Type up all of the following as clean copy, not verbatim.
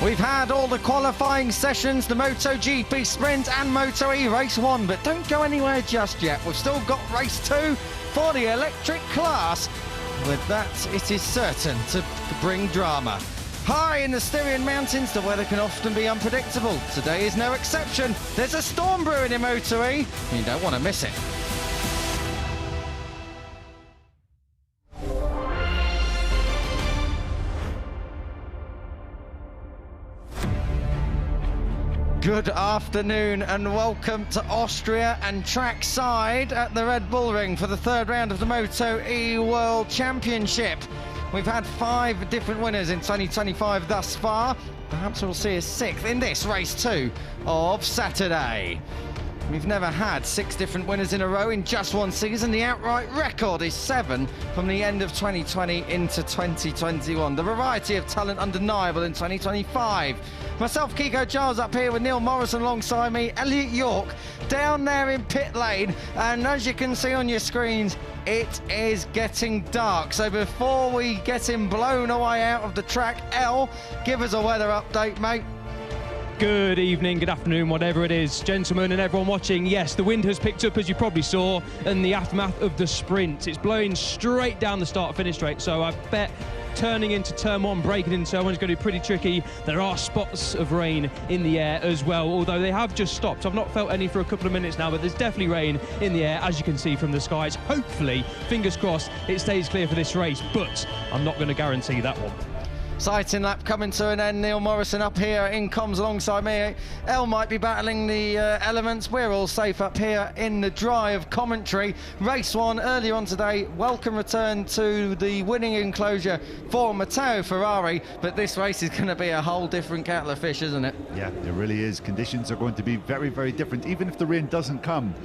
We've had all the qualifying sessions, the MotoGP Sprint and MotoE Race 1, but don't go anywhere just yet. We've still got Race 2 for the electric class. With that, it is certain to bring drama. High in the Styrian Mountains, the weather can often be unpredictable. Today is no exception. There's a storm brewing in MotoE, and you don't want to miss it. Good afternoon and welcome to Austria and trackside at the Red Bull Ring for the third round of the MotoE World Championship. We've had 5 different winners in 2025 thus far. Perhaps we'll see a 6th in this race 2 of Saturday. We've never had 6 different winners in a row in just one season. The outright record is 7 from the end of 2020 into 2021. The variety of talent undeniable in 2025. Myself, Kiko Giles, up here with Neil Morrison alongside me, Elliot York down there in pit lane, and as you can see on your screens, it is getting dark. So before we get him blown away out of the track, El, give us a weather update, mate. Good evening, good afternoon, whatever it is, gentlemen and everyone watching. Yes, the wind has picked up, as you probably saw, in the aftermath of the sprint. It's blowing straight down the start-finish straight, so I bet turning into turn 1, breaking into turn 1 is going to be pretty tricky. There are spots of rain in the air as well, although they have just stopped. I've not felt any for a couple of minutes now, but there's definitely rain in the air, as you can see from the skies. Hopefully, fingers crossed, it stays clear for this race, but I'm not going to guarantee that one. Sighting lap coming to an end. Neil Morrison up here in comms alongside me. El might be battling the elements. We're all safe up here in the dry of commentary. Race 1 earlier on today. Welcome return to the winning enclosure for Matteo Ferrari, but this race is going to be a whole different kettle of fish, isn't it? Yeah, it really is. Conditions are going to be very, very different. Even if the rain doesn't come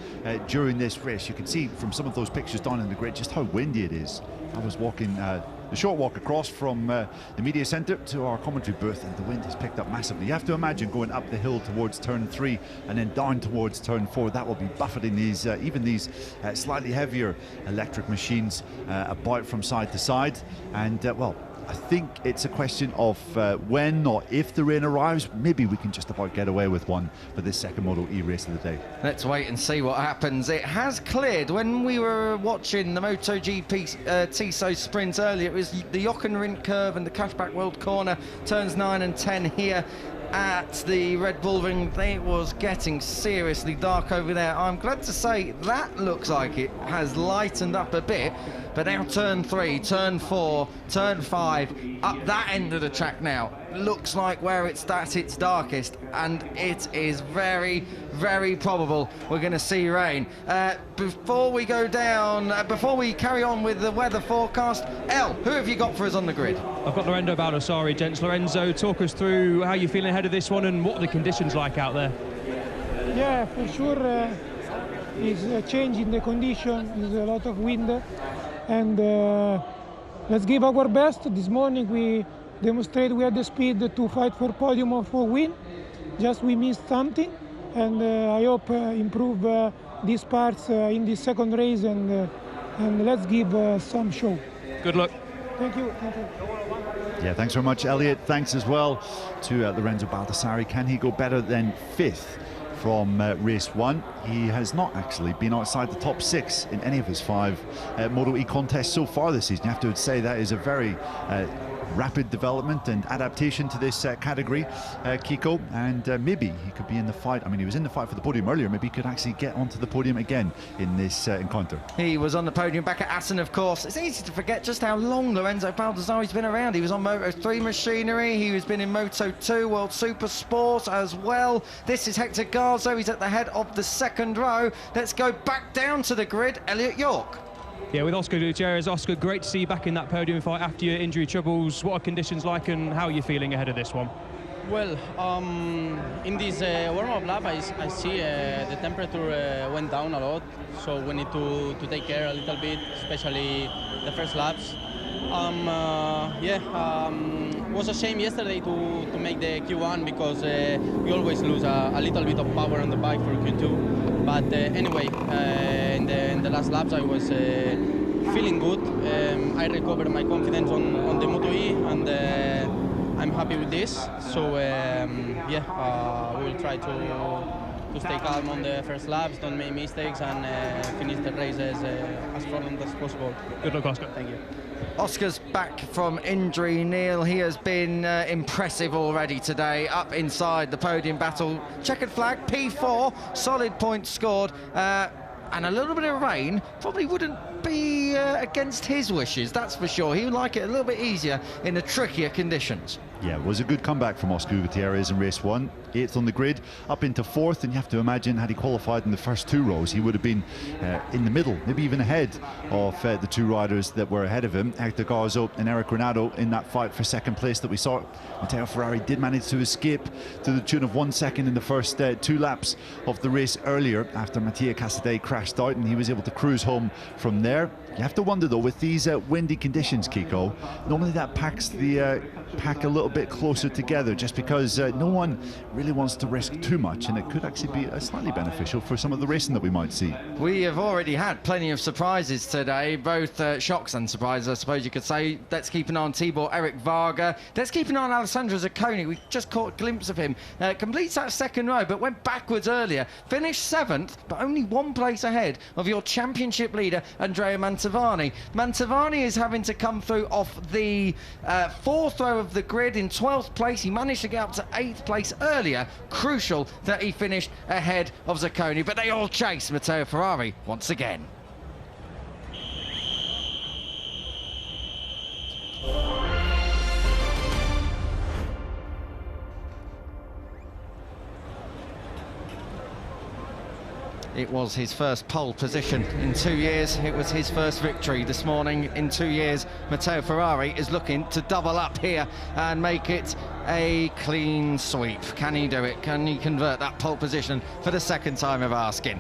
during this race, you can see from some of those pictures down in the grid just how windy it is. I was walking the short walk across from the media centre to our commentary booth, and the wind has picked up massively. You have to imagine going up the hill towards turn 3 and then down towards turn 4. That will be buffeting these even these slightly heavier electric machines about from side to side. And well, I think it's a question of when, not if, the rain arrives. Maybe we can just about get away with one for this second MotoE race of the day. Let's wait and see what happens. It has cleared. When we were watching the MotoGP Tissot sprint earlier, it was the Jochenrindt curve and the Cashback World Corner, turns 9 and 10 here at the Red Bull Ring. It was getting seriously dark over there. I'm glad to say that looks like it has lightened up a bit, but now turn 3, turn 4, turn 5, up that end of the track now looks like where it's at its darkest, and it is very, very probable we're going to see rain. Before we go down, before we carry on with the weather forecast, El, who have you got for us on the grid? I've got Lorenzo Baldassari, gents. Lorenzo, talk us through how you're feeling ahead of this one and what are the conditions like out there? Yeah, for sure is a change in the condition, is a lot of wind, and let's give our best. This morning we demonstrated we had the speed to fight for podium or for win. Just we missed something, and I hope improve these parts in the second race, and let's give some show. Good luck. Thank you. Thank you. Yeah, thanks very much, Elliot. Thanks as well to Lorenzo Baldassari. Can he go better than 5th from race 1? He has not actually been outside the top 6 in any of his 5 MotoE contests so far this season. You have to say that is a very rapid development and adaptation to this category, Kiko, and maybe he could be in the fight. I mean, he was in the fight for the podium earlier. Maybe he could actually get onto the podium again in this encounter. He was on the podium back at Assen, of course. It's easy to forget just how long Lorenzo Baldassari's been around. He was on Moto3 machinery, he has been in Moto2 World Super Sport as well. This is Hector Garzo, he's at the head of the second row. Let's go back down to the grid, Elliot York. Yeah, with Oscar Gutierrez. Oscar, great to see you back in that podium fight after your injury troubles. What are conditions like and how are you feeling ahead of this one? Well, in this warm-up lap, I see the temperature went down a lot, so we need to take care a little bit, especially the first laps. Was a shame yesterday to make the Q1 because we always lose a little bit of power on the bike for Q2. But anyway, in the last laps I was feeling good. I recovered my confidence on the MotoE, and I'm happy with this. So yeah, we will try to stay calm on the first laps, don't make mistakes, and finish the races as front as possible. Good luck, Oscar. Thank you. Oscar's back from injury, Neil. He has been impressive already today, up inside the podium battle. Checkered flag, P4, solid points scored, and a little bit of rain probably wouldn't be against his wishes, that's for sure. He would like it a little bit easier in the trickier conditions. Yeah, it was a good comeback from Oscar Gutierrez in race 1. 8th on the grid, up into 4th, and you have to imagine had he qualified in the first 2 rows, he would have been in the middle, maybe even ahead of the 2 riders that were ahead of him, Hector Garzo and Eric Granado, in that fight for 2nd place that we saw. Matteo Ferrari did manage to escape to the tune of 1 second in the first 2 laps of the race earlier, after Mattia Casadei crashed out, and he was able to cruise home from there. You have to wonder though, with these windy conditions, Kiko, normally that packs the pack a little bit closer together, just because no one really wants to risk too much, and it could actually be slightly beneficial for some of the racing that we might see. We have already had plenty of surprises today, both shocks and surprises, I suppose you could say. Let's keep an eye on Tibor Eric Varga. Let's keep an eye on Alessandro Zacconi. We just caught a glimpse of him. Completes that 2nd row, but went backwards earlier. Finished 7th, but only 1 place ahead of your championship leader, Andrea Mantovani. Mantovani is having to come through off the 4th row of the grid in 12th place. He managed to get up to 8th place earlier. Crucial that he finished ahead of Zacconi, but they all chase Matteo Ferrari once again. It was his first pole position in 2 years. It was his first victory this morning in 2 years. Matteo Ferrari is looking to double up here and make it a clean sweep. Can he do it? Can he convert that pole position for the 2nd time of asking?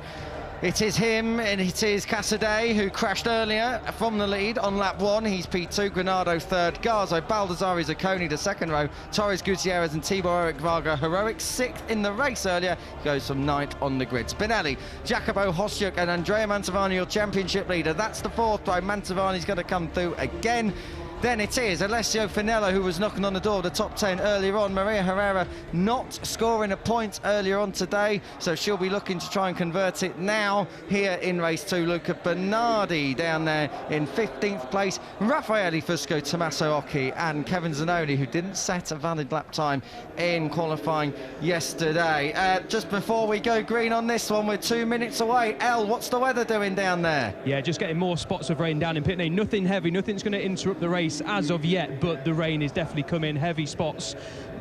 It is him, and it is Casadei, who crashed earlier from the lead on lap 1. He's P2, Granado 3rd, Garzo, Baldassari, Zacconi the 2nd row, Torres Gutierrez and Tibor Eric Varga heroic 6th in the race earlier. He goes from 9th on the grid. Spinelli, Jacopo Hosjuk and Andrea Mantovani, your championship leader. That's the 4th row. Mantovani's going to come through again. Then it is Alessio Finello, who was knocking on the door of the top 10 earlier on. Maria Herrera not scoring a point earlier on today, so she'll be looking to try and convert it now here in race 2. Luca Bernardi down there in 15th place. Raffaele Fusco, Tommaso Occhi and Kevin Zanoni, who didn't set a valid lap time in qualifying yesterday. Just before we go green on this one, we're 2 minutes away. El, what's the weather doing down there? Yeah, just getting more spots of rain down in pit lane. Nothing heavy, nothing's going to interrupt the race as of yet, but the rain is definitely coming. Heavy spots,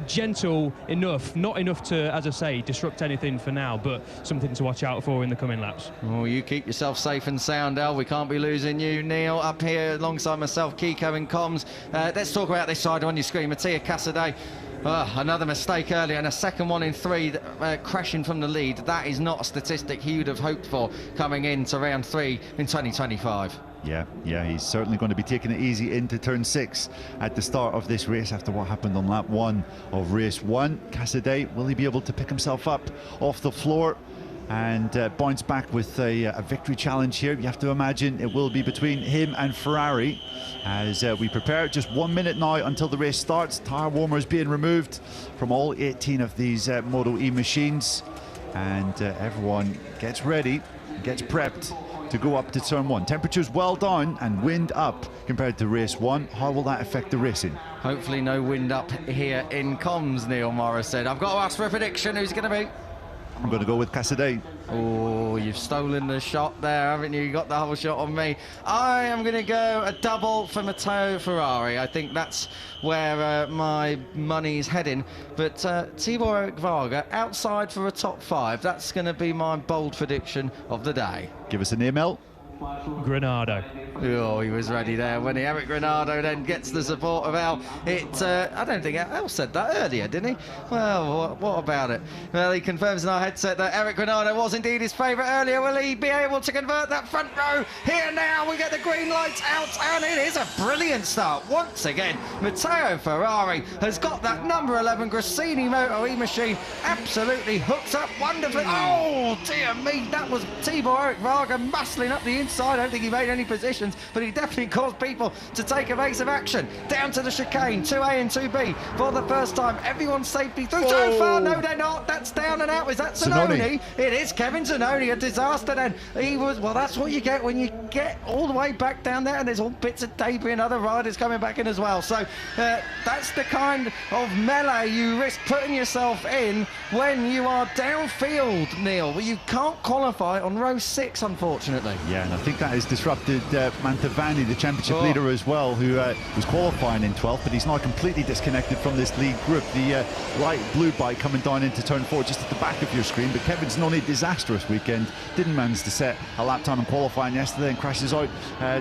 gentle enough, not enough to, as I say, disrupt anything for now, but something to watch out for in the coming laps. Oh, you keep yourself safe and sound, El. We can't be losing you. Neil up here alongside myself, Kiko in comms. Let's talk about this side on your screen. Mattia Casadei. Another mistake earlier, and a 2nd one in 3, crashing from the lead. That is not a statistic he would have hoped for coming into round 3 in 2025. Yeah, he's certainly going to be taking it easy into turn 6 at the start of this race after what happened on lap 1 of race 1. Casadei, will he be able to pick himself up off the floor and bounce back with a victory challenge here? You have to imagine it will be between him and Ferrari as we prepare. Just 1 minute now until the race starts. Tyre warmers being removed from all 18 of these MotoE machines, and everyone gets ready, gets prepped to go up to turn 1. Temperatures well down and wind up compared to race 1. How will that affect the racing? Hopefully no wind up here in comms, Neil Morris said. I've got to ask for a prediction. Who's going to be? I'm going to go with Casadei. Oh, you've stolen the shot there, haven't you? You got the whole shot on me. I am going to go a double for Matteo Ferrari. I think that's where my money's heading. But Tibor Eric Varga outside for a top 5. That's going to be my bold prediction of the day. Give us a name, El. Granado. Oh, he was ready there when Eric Granado then gets the support of El. I don't think El said that earlier, didn't he? Well, what about it? Well, he confirms in our headset that Eric Granado was indeed his favourite earlier. Will he be able to convert that front row? Here now, we get the green lights out, and it is a brilliant start. Once again, Matteo Ferrari has got that number 11 Grassini MotoE machine absolutely hooked up wonderfully. Oh, dear me, that was Tibor Eric Varga muscling up the inside. I don't think he made any positions, but he definitely caused people to take evasive action. Down to the chicane, 2A and 2B for the first time. Everyone's safely through. So far, no, they're not. That's down and out. Is that Zanoni? It is Kevin Zanoni. A disaster then. He was, well, that's what you get when you get all the way back down there, and there's all bits of debris and other riders coming back in as well. So that's the kind of melee you risk putting yourself in when you are downfield, Neil. Well, you can't qualify on row 6, unfortunately. Yeah, and I think that has disrupted Mantovani, the championship leader as well, who was qualifying in 12th, but he's now completely disconnected from this lead group. The light blue bike coming down into turn 4 just at the back of your screen, but Kevin Zanoni, disastrous weekend, didn't manage to set a lap time in qualifying yesterday and crashes out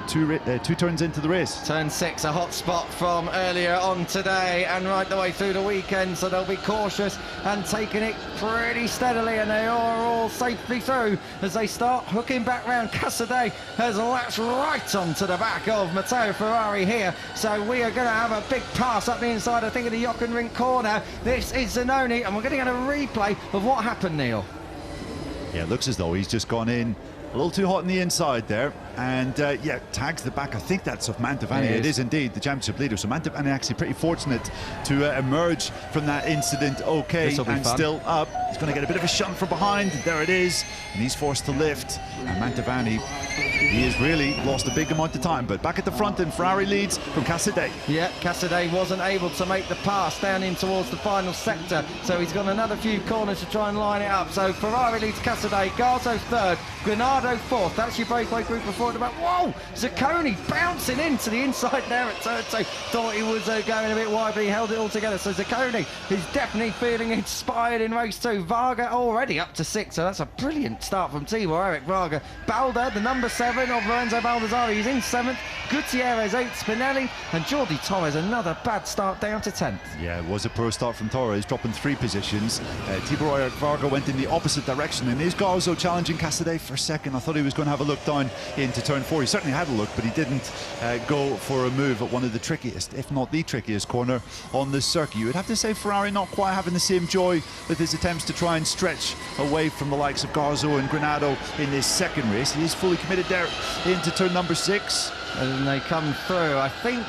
two turns into the race. Turn 6, a hot spot from earlier on today and right the way through the weekend, so they'll be cautious and taking it pretty steadily, and they are all safely through as they start hooking back round. Casadei has latched right onto the back of Matteo Ferrari here, so we are going to have a big pass up the inside, I think, of the Jochenring corner. This is Zanoni, and we're going to get a replay of what happened, Neil. Yeah, it looks as though he's just gone in a little too hot on the inside there, and yeah, tags the back. I think that's of Mantovani. It is indeed the championship leader, so Mantovani actually pretty fortunate to emerge from that incident okay and still up. He's going to get a bit of a shunt from behind. There it is, and he's forced to lift, and Mantovani, he has really lost a big amount of time, but back at the front, and Ferrari leads from Casadei. Yeah, Casadei wasn't able to make the pass down in towards the final sector, so he's got another few corners to try and line it up. So Ferrari leads Casadei, Garzo third, Granado fourth. That's your breakaway group before the back. Whoa! Zacconi bouncing into the inside there at turn 2. Thought he was going a bit wide, but he held it all together. So Zacconi is definitely feeling inspired in race 2. Varga already up to 6, so that's a brilliant start from Tibor Eric Varga. Balda, the number 7 of Lorenzo Baldassari, he's in 7th. Gutierrez 8th, Spinelli, and Jordi Torres, another bad start down to 10th. Yeah, it was a poor start from Torres, dropping 3 positions. Tibor Eric Varga went in the opposite direction, and is Garzo challenging Casadei for a second. I thought he was going to have a look down into turn 4. He certainly had a look, but he didn't go for a move at one of the trickiest, if not the trickiest corner on the circuit. You would have to say Ferrari not quite having the same joy with his attempts to try and stretch away from the likes of Garzo and Granado in this second race. He is fully committed there into turn number 6. And they come through. I think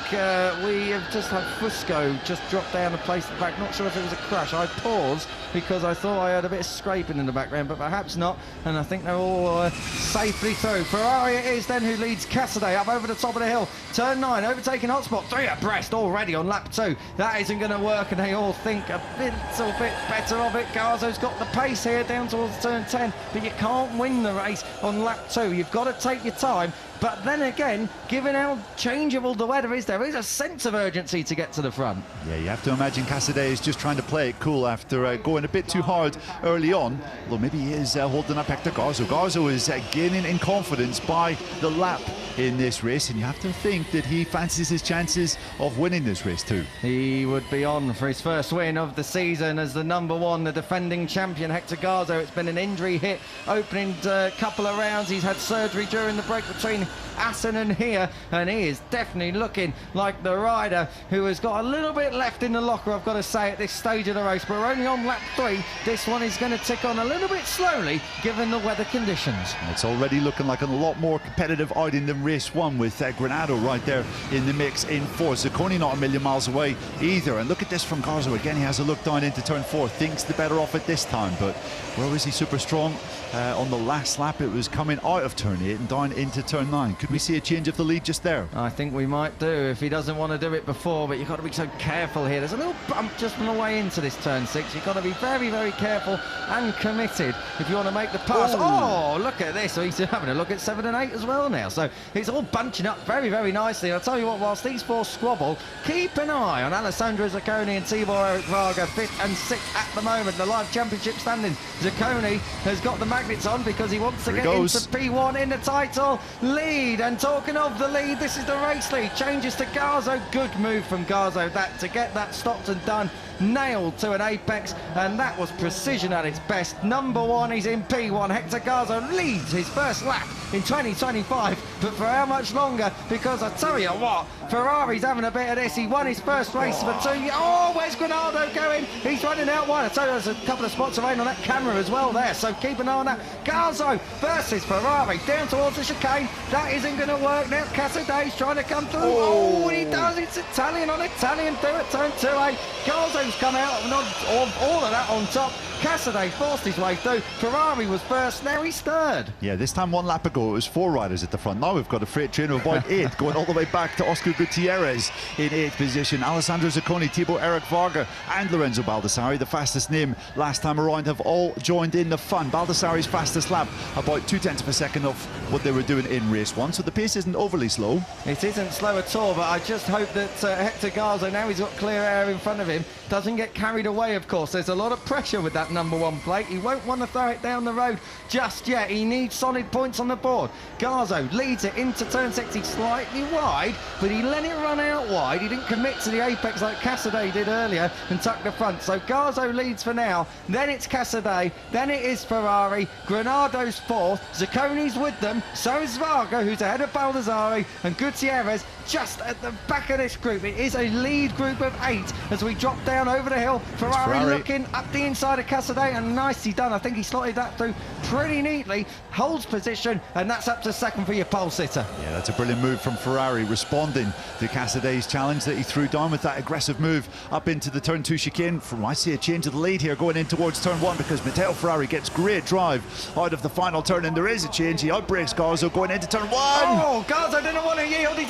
we have just had Fusco just drop down and place the back. Not sure if it was a crash. I paused because I thought I heard a bit of scraping in the background, but perhaps not. And I think they're all safely through. Ferrari it is then who leads Casadei up over the top of the hill. Turn 9, overtaking hotspot. 3 abreast already on lap 2. That isn't going to work, and they all think a little bit better of it. Garzo's got the pace here down towards turn 10, but you can't win the race on lap 2. You've got to take your time. But then again, given how changeable the weather is, there is a sense of urgency to get to the front. Yeah, you have to imagine Casadei is just trying to play it cool after going a bit too hard early on. Although maybe he is holding up Hector Garzo. Garzo is gaining in confidence by the lap in this race, and you have to think that he fancies his chances of winning this race too. He would be on for his first win of the season as the number 1, the defending champion Hector Garzo. It's been an injury hit opening couple of rounds. He's had surgery during the break between Assen and here, and he is definitely looking like the rider who has got a little bit left in the locker, I've got to say, at this stage of the race. But we're only on lap 3. This one is going to tick on a little bit slowly given the weather conditions. It's already looking like a lot more competitive outing than race 1 with Granado right there in the mix in 4. Zacconi not a million miles away either. And look at this from Garzo again. He has a look down into turn 4, thinks the better off it this time, but where was he super strong? On the last lap it was coming out of turn 8 and down into turn 9. Could we see a change of the lead just there? I think we might do if he doesn't want to do it before, but you've got to be so careful here. There's a little bump just on the way into this turn 6. You've got to be very, very careful and committed if you want to make the pass. Oh, look at this. So he's having a look at 7 and 8 as well now. So it's all bunching up very, very nicely. I'll tell you what, whilst these 4 squabble, keep an eye on Alessandro Zacconi and Tibor Eric Varga, 5th and 6th at the moment. The live championship standings. Zacconi has got the magnets on because he wants to get into P1 in the title lead. And talking of the lead, this is the race lead. Changes to Garzo. Good move from Garzo that to get that stopped and done nailed to an apex, and that was precision at its best. Number one, he's in P1. Hector Garza leads his first lap in 2025, but for how much longer? Because I tell you what, Ferrari's having a bit of this. He won his first race for 2 years. Oh, where's Granado going? He's running out wide. I tell you, there's a couple of spots around on that camera as well there, so keep an eye on that. Garzo versus Ferrari down towards the chicane. That isn't going to work now. Casadei's trying to come through. Oh, he does. It's Italian on Italian through at turn 2A. Garzo's come out and all of that on top. Casadei forced his way through. Ferrari was first, now he's third. Yeah, this time 1 lap ago it was 4 riders at the front. Now we've got a freight train of about 8 going all the way back to Oscar Gutierrez in 8th position. Alessandro Zacconi, Thibaut Eric Varga and Lorenzo Baldassarri, the fastest name last time around, have all joined in the fun. Baldassarri's fastest lap, about 0.2 of a second off what they were doing in race 1, so the pace isn't overly slow. It isn't slow at all, but I just hope that Hector Garza, now he's got clear air in front of him, doesn't get carried away, of course. There's a lot of pressure with that number 1 plate. He won't want to throw it down the road just yet. He needs solid points on the board. Garzo leads it into turn 6. He's slightly wide, but he let it run out wide. He didn't commit to the apex like Casadei did earlier and tuck the front. So Garzo leads for now. Then it's Casadei. Then it is Ferrari. Granado's 4th. Zacconi's with them. So is Varga, who's ahead of Baldassarri, and Gutierrez just at the back of this group. It is a lead group of 8 as we drop down over the hill. Ferrari looking up the inside of Casadei, and nicely done. I think he slotted that through pretty neatly, holds position, and that's up to second for your pole sitter. Yeah, that's a brilliant move from Ferrari, responding to Casadei's challenge that he threw down with that aggressive move up into the turn 2 chicane. I see a change of the lead here going in towards turn 1 because Matteo Ferrari gets great drive out of the final turn, and there is a change. He outbreaks Garzo going into turn 1. Oh, Garzo didn't want to yield. He's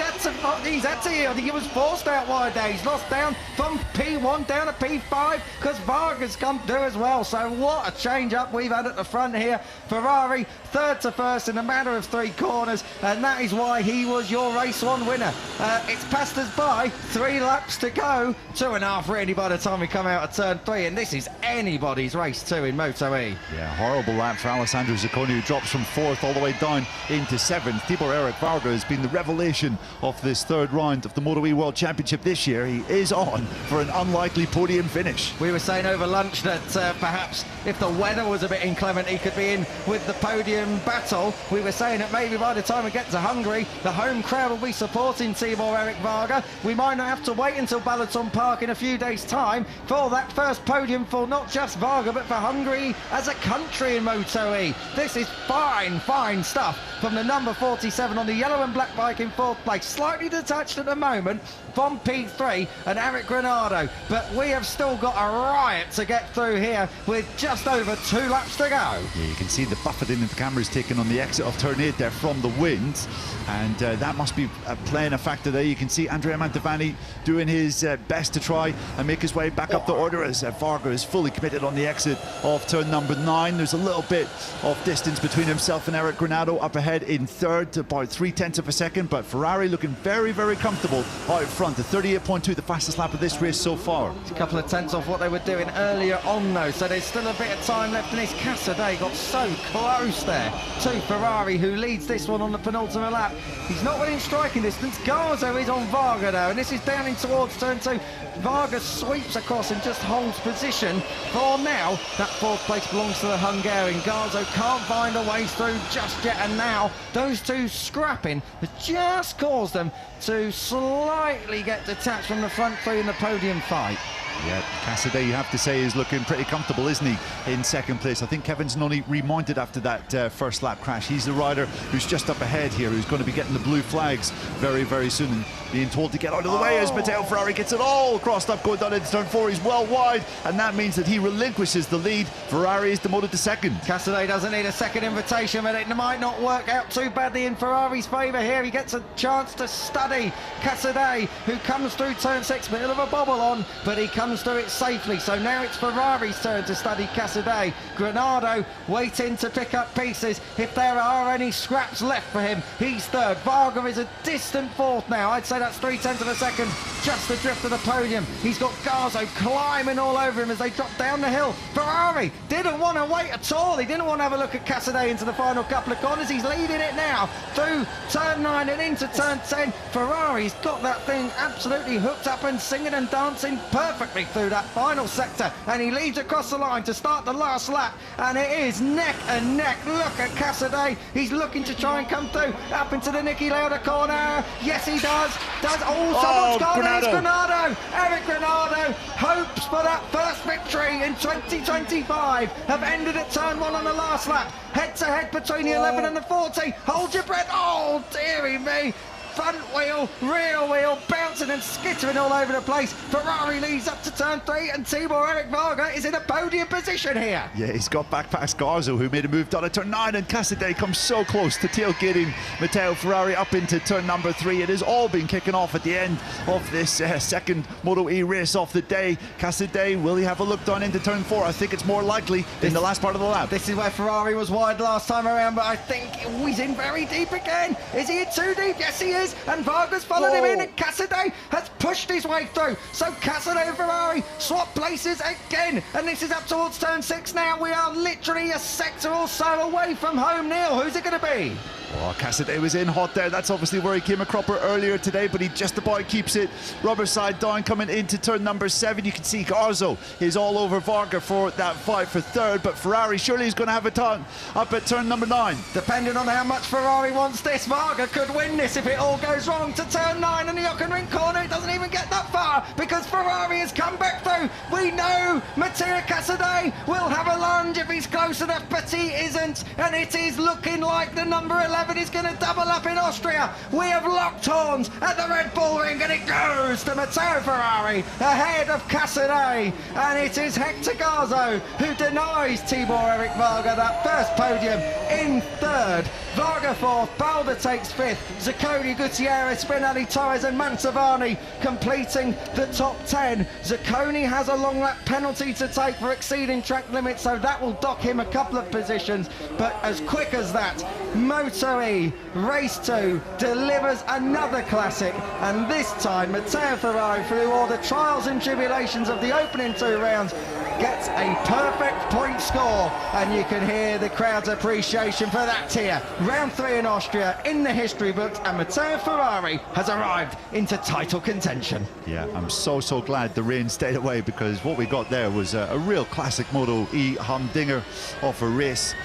had to yield. He was forced out wide there. He's lost down from P1 down to P5 because Varga's come through as well. So what a change up we've had at the front here. Ferrari third to first in a matter of 3 corners, and that is why he was your race 1 winner. It's passed us by, 3 laps to go, 2.5 really by the time we come out of turn 3, and this is anybody's race 2 in MotoE. Yeah, horrible lap for Alessandro Zacconi, who drops from 4th all the way down into 7th. Thibaut Eric Varga has been the revelation of this 3rd round of the MotoE World Championship this year. He is on for an unlikely podium finish. We were saying over lunch that perhaps if the weather was a bit inclement, he could be in with the podium battle. We were saying that maybe by the time we get to Hungary, the home crowd will be supporting Thibaut Eric Varga. We might not have to wait until Balaton Park in a few days' time for that first podium for not just Varga, but for Hungary as a country in MotoE. This is fine, fine stuff from the number 47 on the yellow and black bike in 4th place. Slightly detached at the moment from P3 and Eric Granado, but we have still got a riot to get through here with just over 2 laps to go. Yeah, you can see the buffeting that the camera's taken on the exit of turn 8 there from the wind, and that must be playing a factor there. You can see Andrea Mantovani doing his best to try and make his way back up the order as Varga is fully committed on the exit of turn number 9. There's a little bit of distance between himself and Eric Granado up ahead in 3rd, about 0.3 of a second, but Ferrari looking very, very comfortable out front. The 38.2, the fastest lap of this race so far. It's a couple of tenths off what they were doing earlier on though, so there's still a bit of time left, and his Casadei got so close there to Ferrari, who leads this one on the penultimate lap. He's not within striking distance. Garzo is on Varga though, and this is down in towards turn 2. Varga sweeps across and just holds position for now. That 4th place belongs to the Hungarian. Garzo can't find a way through just yet, and now those 2 scrapping has just caused them to slightly get detached from the front 3 in the podium fight. Yeah, Casadei, you have to say, is looking pretty comfortable, isn't he, in 2nd place. I think Kevin Zanoni remounted after that first lap crash. He's the rider who's just up ahead here, who's going to be getting the blue flags very, very soon, and being told to get out of the way as Matteo Ferrari gets it all crossed up, going down into turn 4. He's well wide, and that means that he relinquishes the lead. Ferrari is demoted to 2nd. Casadei doesn't need a second invitation, but it might not work out too badly in Ferrari's favour here. He gets a chance to study Casadei, who comes through turn 6, bit of a bobble on, but he comes through it safely. So now it's Ferrari's turn to study Casadei. Granado waiting to pick up pieces if there are any scraps left for him. He's 3rd. Varga is a distant 4th now. I'd say that's 0.3 of a second just adrift of the podium. He's got Garzo climbing all over him as they drop down the hill. Ferrari didn't want to wait at all. He didn't want to have a look at Casadei into the final couple of corners. He's leading it now through turn 9 and into turn 10. Ferrari's got that thing absolutely hooked up and singing and dancing perfectly through that final sector, and he leads across the line to start the last lap, and it is neck and neck. Look at Casadei. He's looking to try and come through up into the Niki Lauda corner. Yes, he does. Someone's gone. It's Granado. Eric Granado hopes for that first victory in 2025 have ended at turn 1 on the last lap. Head to head between the 11 and the 40. Hold your breath. Oh, dearie me. Front wheel, rear wheel, bouncing and skittering all over the place. Ferrari leads up to turn 3, and Tibor Eric Varga is in a podium position here. Yeah, he's got back past Garzo, who made a move down at turn 9, and Casadei comes so close to tailgating Matteo Ferrari up into turn number 3. It has all been kicking off at the end of this second MotoE race of the day. Casadei, will he have a look down into turn 4? I think it's more likely in the last part of the lap. This is where Ferrari was wide last time around, but I think he's in very deep again. Is he in too deep? Yes, he is. And Varga's followed him in, and Casadei has pushed his way through. So Casadei and Ferrari swap places again, and this is up towards turn 6 now. We are literally a sector or so away from home. Neil, who's it going to be? Oh, Casadei was in hot there. That's obviously where he came a cropper earlier today, but he just about keeps it rubber side down coming into turn number 7. You can see Garzo is all over Varga for that fight for third, but Ferrari surely is going to have a turn up at turn number 9. Depending on how much Ferrari wants this, Varga could win this if it all goes wrong to turn 9 and the Ockenring corner. It doesn't even get that far because Ferrari has come back through. We know Mattia Casadei will have a lunge if he's close enough, but he isn't, and it is looking like the number 11 is going to double up in Austria. We have locked horns at the Red Bull Ring, and it goes to Matteo Ferrari ahead of Casadei, and it is Hector Garzo who denies Tibor Eric Varga that first podium in third. Varga fourth, Balder takes fifth, Zacconi, Gutierrez, Spinelli, Torres and Mantovani completing the top 10. Zacconi has a long lap penalty to take for exceeding track limits, so that will dock him a couple of positions, but as quick as that, MotoE Race 2 delivers another classic, and this time Matteo Ferrari, through all the trials and tribulations of the opening 2 rounds, gets a perfect point score, and you can hear the crowd's appreciation for that here. Round 3 in Austria in the history books, and Matteo Ferrari has arrived into title contention. Yeah, I'm so glad the rain stayed away, because what we got there was a real classic MotoE humdinger of a race.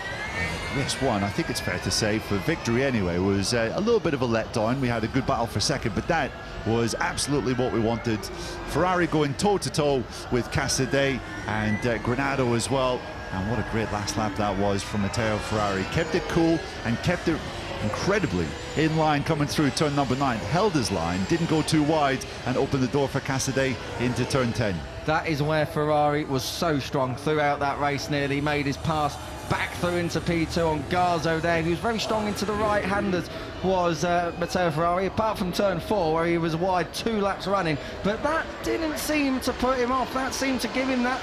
Race 1, I think it's fair to say, for victory anyway, was a little bit of a letdown. We had a good battle for second, but that was absolutely what we wanted. Ferrari going toe-to-toe with Casadei and Granado as well. And what a great last lap that was from Matteo Ferrari. Kept it cool and kept it incredibly in line coming through turn number 9. Held his line, didn't go too wide, and opened the door for Casadei into turn 10. That is where Ferrari was so strong throughout that race. Nearly made his pass back through into P2 on Garzo there. He was very strong into the right-handers, was Matteo Ferrari, apart from turn 4 where he was wide 2 laps running, but that didn't seem to put him off. That seemed to give him that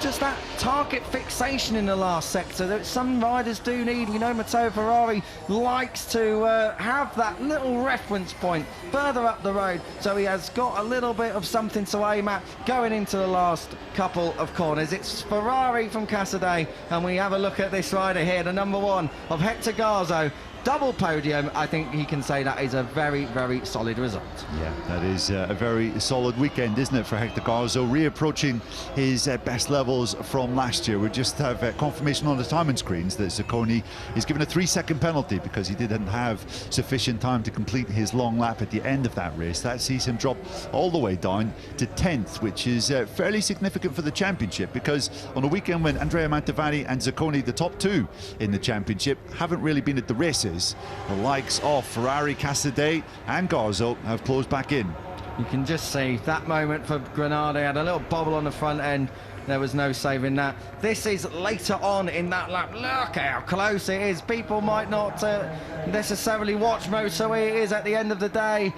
just that target fixation in the last sector that some riders do need. We know Matteo Ferrari likes to have that little reference point further up the road, so he has got a little bit of something to aim at going into the last couple of corners. It's Ferrari from Casadei, and we have a look at this rider here, the number 1 of Hector Garzo. Double podium. I think he can say that is a very solid result. Yeah, that is a very solid weekend, isn't it, for Hector Garzo, re-approaching his best levels from last year. We just have confirmation on the timing screens that Zacconi is given a 3-second penalty because he didn't have sufficient time to complete his long lap at the end of that race. That sees him drop all the way down to 10th, which is fairly significant for the championship, because on a weekend when Andrea Mantovani and Zacconi, the top 2 in the championship, haven't really been at the races, the likes of Ferrari, Casadei and Garzo have closed back in. You can just see that moment for Granado. Had a little bobble on the front end. There was no saving that. This is later on in that lap. Look how close it is. People might not necessarily watch MotoE. It is at the end of the day.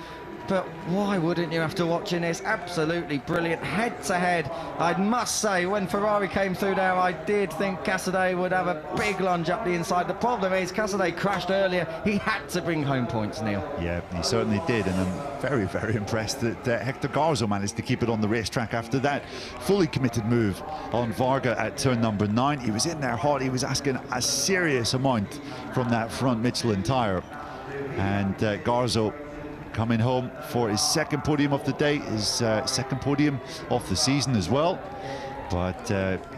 but why wouldn't you after watching this? Absolutely brilliant, head-to-head. I must say, when Ferrari came through there, I did think Casadei would have a big lunge up the inside. The problem is, Casadei crashed earlier. He had to bring home points, Neil. Yeah, he certainly did, and I'm very, very impressed that Hector Garzo managed to keep it on the racetrack after that fully committed move on Varga at turn number 9. He was in there hot. He was asking a serious amount from that front Michelin tyre. And Garzo coming home for his second podium of the day, his second podium of the season as well. But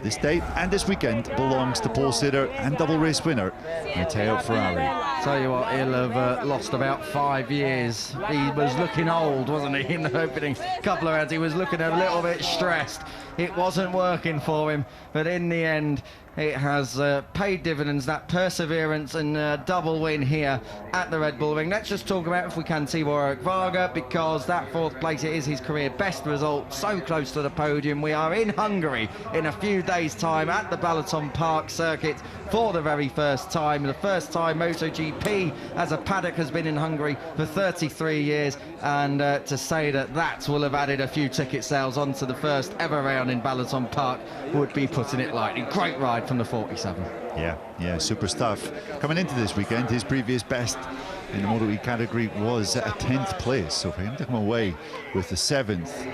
this day and this weekend belongs to pole sitter and double race winner Matteo Ferrari. Tell you what, he'll have lost about 5 years. He was looking old, wasn't he, in the opening couple of rounds? He was looking a little bit stressed. It wasn't working for him, but in the end, it has paid dividends, that perseverance and double win here at the Red Bull Ring. Let's just talk about, if we can, Tibor Varga, because that 4th place, it is his career best result, so close to the podium. We are in Hungary in a few days' time at the Balaton Park circuit for the very first time. The first time MotoGP as a paddock has been in Hungary for 33 years, and to say that will have added a few ticket sales onto the first ever round in Balaton Park would be putting it lightly. Great ride from the 47. Yeah, super stuff. Coming into this weekend, his previous best in the MotoE category was a 10th place. So for him to come away with the 7th,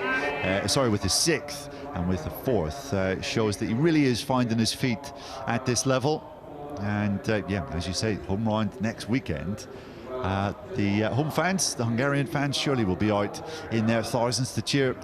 with the 6th and with the 4th, shows that he really is finding his feet at this level. And yeah, as you say, home round next weekend. The home fans, the Hungarian fans, surely will be out in their thousands to cheer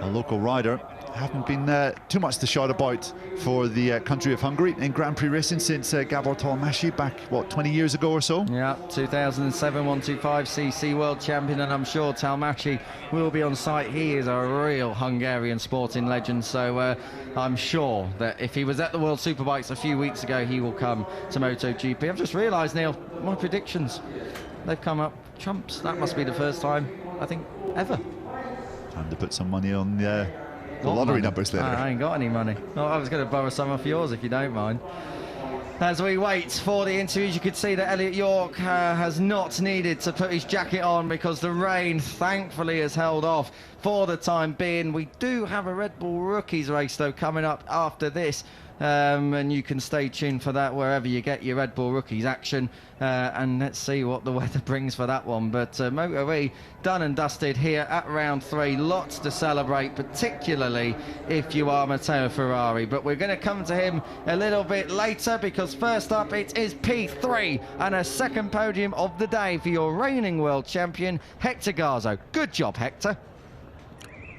a local rider. Haven't been too much to shout about for the country of Hungary in Grand Prix racing since Gabor Tolmashi back, what, 20 years ago or so? Yeah, 2007 125cc world champion, and I'm sure Tolmashi will be on site. He is a real Hungarian sporting legend, so I'm sure that if he was at the World Superbikes a few weeks ago, he will come to MotoGP. I've just realised, Neil, my predictions, they've come up trumps. That must be the first time, I think, ever. Time to put some money on the lottery numbers later. I ain't got any money. Oh, I was going to borrow some off yours if you don't mind. As we wait for the interviews, you could see that Elliot York has not needed to put his jacket on because the rain thankfully has held off for the time being. We do have a Red Bull Rookies race though coming up after this. And you can stay tuned for that wherever you get your Red Bull Rookies action, and let's see what the weather brings for that one. But MotoE done and dusted here at round 3. Lots to celebrate, particularly if you are Matteo Ferrari. But we're going to come to him a little bit later, because first up it is P3 and a second podium of the day for your reigning world champion Hector Garzo. Good job, Hector.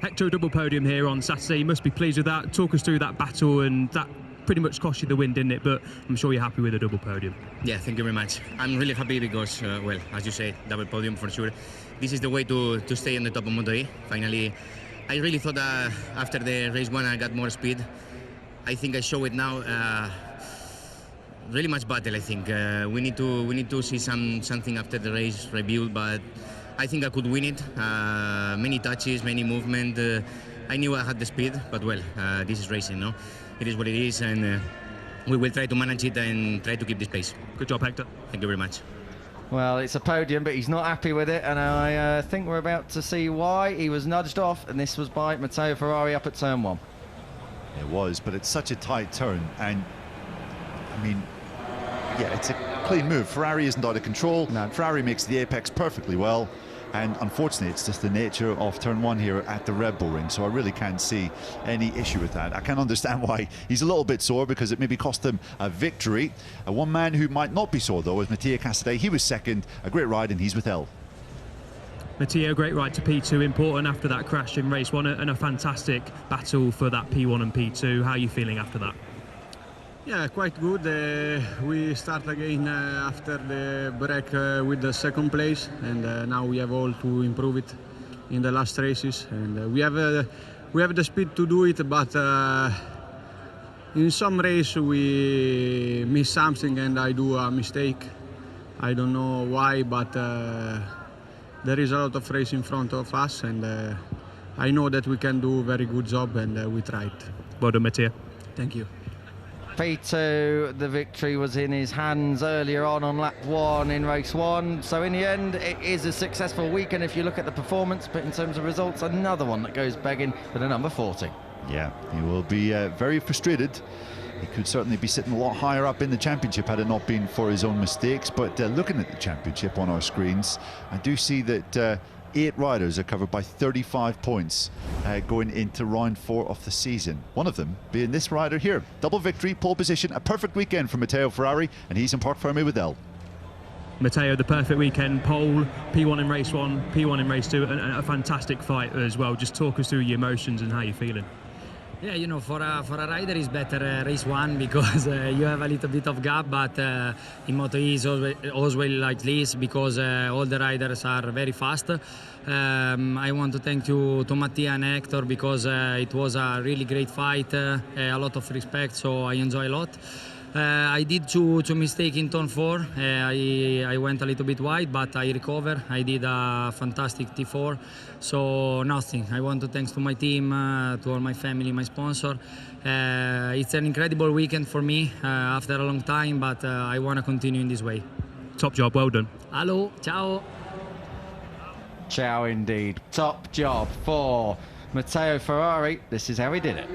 Hector, a double podium here on Saturday. You must be pleased with that. Talk us through that battle, and that pretty much cost you the win, didn't it? But I'm sure you're happy with a double podium. Yeah, thank you very much. I'm really happy because, well, as you say, double podium for sure. This is the way to stay on the top of MotoE. Finally, I really thought after the race 1 I got more speed. I think I show it now. Really much battle, I think. We need to see something after the race review, but I think I could win it. Many touches, many movement. I knew I had the speed, but well, this is racing, no? It is what it is, and we will try to manage it and try to keep this pace. Good job, Hector. Thank you very much. Well, it's a podium, but he's not happy with it, and I think we're about to see why. He was nudged off, and this was by Matteo Ferrari up at turn 1. It was, but it's such a tight turn, and I mean, yeah, it's a clean move. Ferrari isn't out of control. No. Ferrari makes the apex perfectly well, and unfortunately it's just the nature of turn 1 here at the Red Bull Ring, so I really can't see any issue with that. I can understand why he's a little bit sore, because it maybe cost him a victory. One man who might not be sore though is Matteo Casadei. He was second, a great ride, and he's with L. Matteo, great ride to P2, important after that crash in race 1, and a fantastic battle for that P1 and P2. How are you feeling after that? Yeah, quite good. We start again after the break with the second place, and now we have all to improve it in the last races. And we have the speed to do it, but in some race we miss something, and I do a mistake. I don't know why, but there is a lot of race in front of us, and I know that we can do a very good job, and we tried. Well done, Matteo. Thank you. P2, the victory was in his hands earlier on lap 1 in race 1. So in the end, it is a successful weekend if you look at the performance, but in terms of results, another one that goes begging for the number 40. Yeah, he will be very frustrated. He could certainly be sitting a lot higher up in the championship had it not been for his own mistakes. But looking at the championship on our screens, I do see that 8 riders are covered by 35 points going into round 4 of the season. One of them being this rider here. Double victory, pole position, a perfect weekend for Matteo Ferrari, and he's in Parc Fermé with Elle. Matteo, the perfect weekend, pole, P1 in race 1, P1 in race 2, and a fantastic fight as well. Just talk us through your emotions and how you're feeling. Yeah, you know, for a rider it's better race 1 because you have a little bit of gap, but in MotoE is always like this because all the riders are very fast. I want to thank you to Mattia and Hector because it was a really great fight, a lot of respect, so I enjoy a lot. I did two mistakes in turn 4. I went a little bit wide, but I recovered. I did a fantastic T4, so nothing. I want to thanks to my team, to all my family, my sponsor. It's an incredible weekend for me after a long time, but I want to continue in this way. Top job, well done. Hello, ciao. Ciao indeed. Top job for Matteo Ferrari. This is how he did it.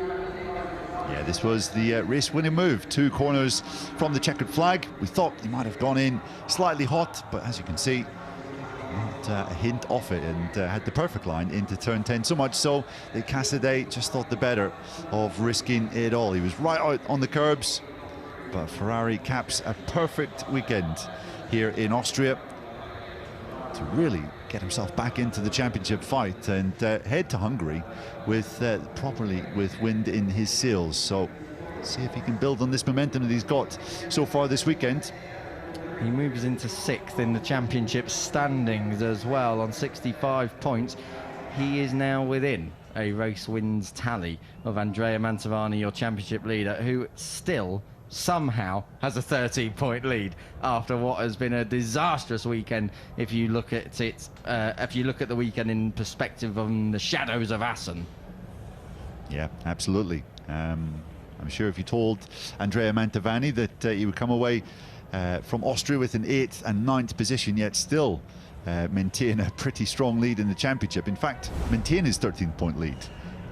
Yeah, this was the race-winning move. 2 corners from the checkered flag. We thought he might have gone in slightly hot, but as you can see, not a hint off it, and had the perfect line into turn 10. So much so that Casadei just thought the better of risking it all. He was right out on the curbs, but Ferrari caps a perfect weekend here in Austria to really get himself back into the championship fight and head to Hungary with properly with wind in his sails. So see if he can build on this momentum that he's got so far this weekend. He moves into 6th in the championship standings as well on 65 points. He is now within a race wins tally of Andrea Mantovani, your championship leader, who still somehow has a 13-point lead after what has been a disastrous weekend. If you look at it, if you look at the weekend in perspective on the shadows of Assen. Yeah, absolutely. I'm sure if you told Andrea Mantovani that he would come away from Austria with an 8th and 9th position, yet still maintain a pretty strong lead in the championship. In fact, maintain his 13-point lead,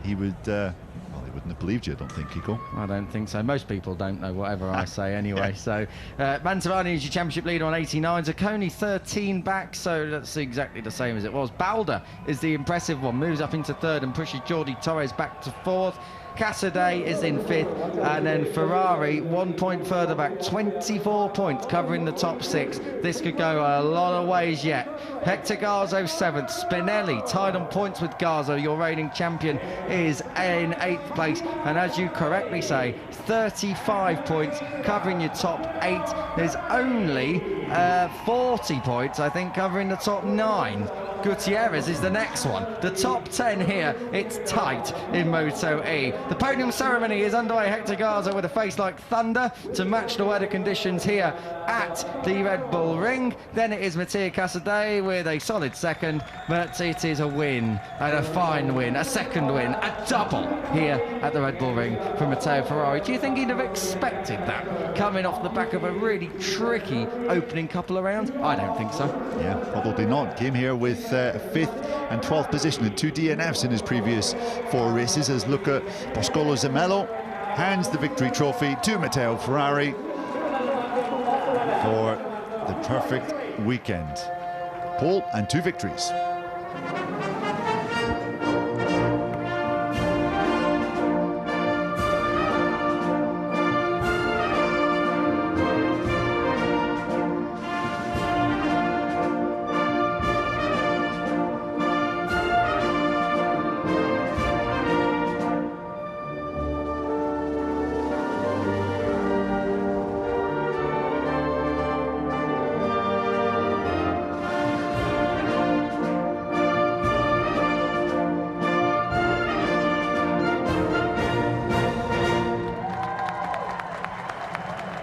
he would. Well, he wouldn't have believed you, I don't think, Kiko. I don't think so. Most people don't know whatever I say anyway. Yeah. So Mantovani is your championship leader on 89. Zacconi 13 back, so that's exactly the same as it was. Balder is the impressive one, moves up into 3rd and pushes Jordi Torres back to 4th. Casadei is in 5th, and then Ferrari 1 point further back, 24 points covering the top 6. This could go a lot of ways yet. Hector Garzo 7th, Spinelli tied on points with Garzo, your reigning champion, is in 8th place, and as you correctly say, 35 points covering your top 8. There's only 40 points, I think, covering the top 9. Gutierrez is the next one. The top 10 here, it's tight in MotoE. The podium ceremony is underway. Hector Garza with a face like thunder to match the weather conditions here at the Red Bull Ring. Then it is Mattia Casadei with a solid 2nd, but it is a win, and a fine win, a 2nd win, a double here at the Red Bull Ring from Matteo Ferrari. Do you think he'd have expected that coming off the back of a really tricky opening couple of rounds? I don't think so. Yeah, probably not. Came here with a 5th and 12th position and 2 DNFs in his previous 4 races, as Luca Boscolo Zamello hands the victory trophy to Matteo Ferrari for the perfect weekend. Pole and 2 victories.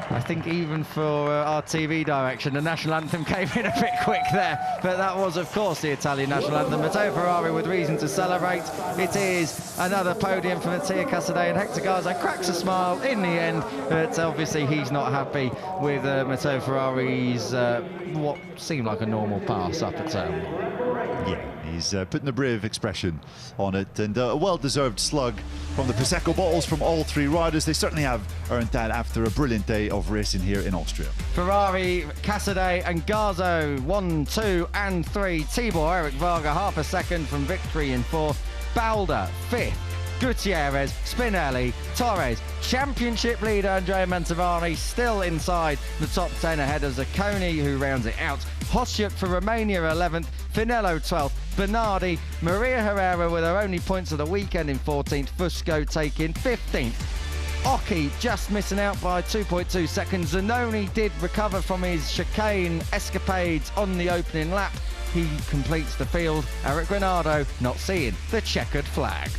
I think even for our TV direction, the national anthem came in a bit quick there, but that was, of course, the Italian national anthem. Matteo Ferrari with reason to celebrate. It is another podium for Mattia Casadei, and Hector Garza cracks a smile in the end, but obviously he's not happy with Matteo Ferrari's what seemed like a normal pass up at turn. Yeah, he's putting a brave expression on it, and a well-deserved slug from the Prosecco bottles from all three riders. They certainly have earned that after a brilliant day of racing here in Austria. Ferrari, Casadei and Garzo 1, 2 and 3. Tibor Eric Varga half a second from victory in 4th. Balda 5th. Gutierrez, Spinelli, Torres, championship leader Andrea Mantovani still inside the top 10 ahead of Zacconi, who rounds it out. Hosjuk for Romania 11th, Finello 12th, Bernardi, Maria Herrera with her only points of the weekend in 14th, Fusco taking 15th. Occhi just missing out by 2.2 seconds. Zanoni did recover from his chicane escapades on the opening lap. He completes the field. Eric Granado not seeing the checkered flag.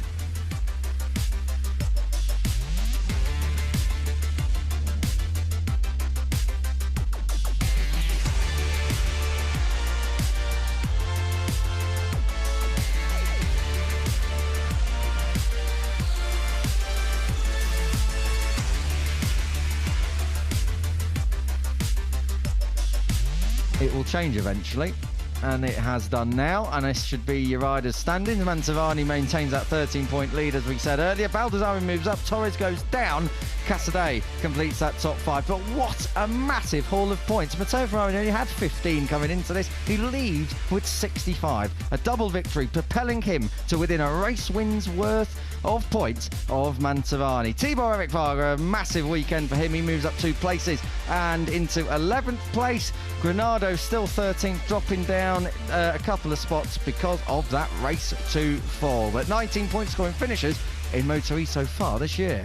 It will change eventually, and it has done now, and this should be your riders' standings. Mantovani maintains that 13-point lead, as we said earlier. Baldassarri moves up, Torres goes down, Casadei completes that top 5. But what a massive haul of points. Matteo Ferrari only had 15 coming into this. He leads with 65. A double victory, propelling him to within a race win's worth of points of Mantovani. Tibor Eric Varga, a massive weekend for him. He moves up 2 places and into 11th place. Granado still 13th, dropping down a couple of spots because of that race to fall. But 19 point scoring finishers in MotoE so far this year.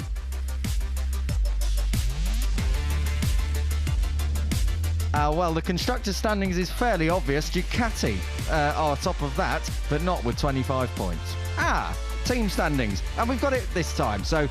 Well, the constructors' standings is fairly obvious. Ducati are top of that, but not with 25 points. Team standings, and we've got it this time. So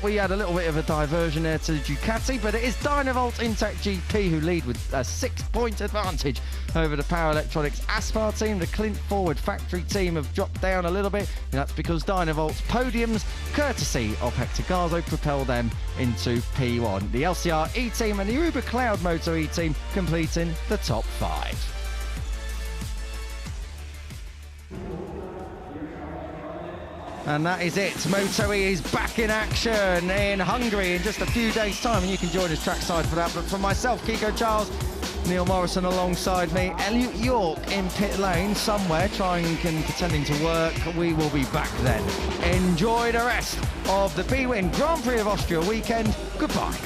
we had a little bit of a diversion there to Ducati, but it is Dynavolt Intact GP who lead with a 6-point advantage over the Power Electronics Aspar team. The Clint Forward factory team have dropped down a little bit, and that's because Dynavolt's podiums, courtesy of Hector Garzo, propel them into P1. The LCR E team and the Uber Cloud Moto E team completing the top 5. And that is it. MotoE is back in action in Hungary in just a few days' time, and you can join us trackside for that. But for myself, Kiko Charles, Neil Morrison alongside me, Elliot York in pit lane somewhere, trying and pretending to work. We will be back then. Enjoy the rest of the Bwin Grand Prix of Austria weekend. Goodbye.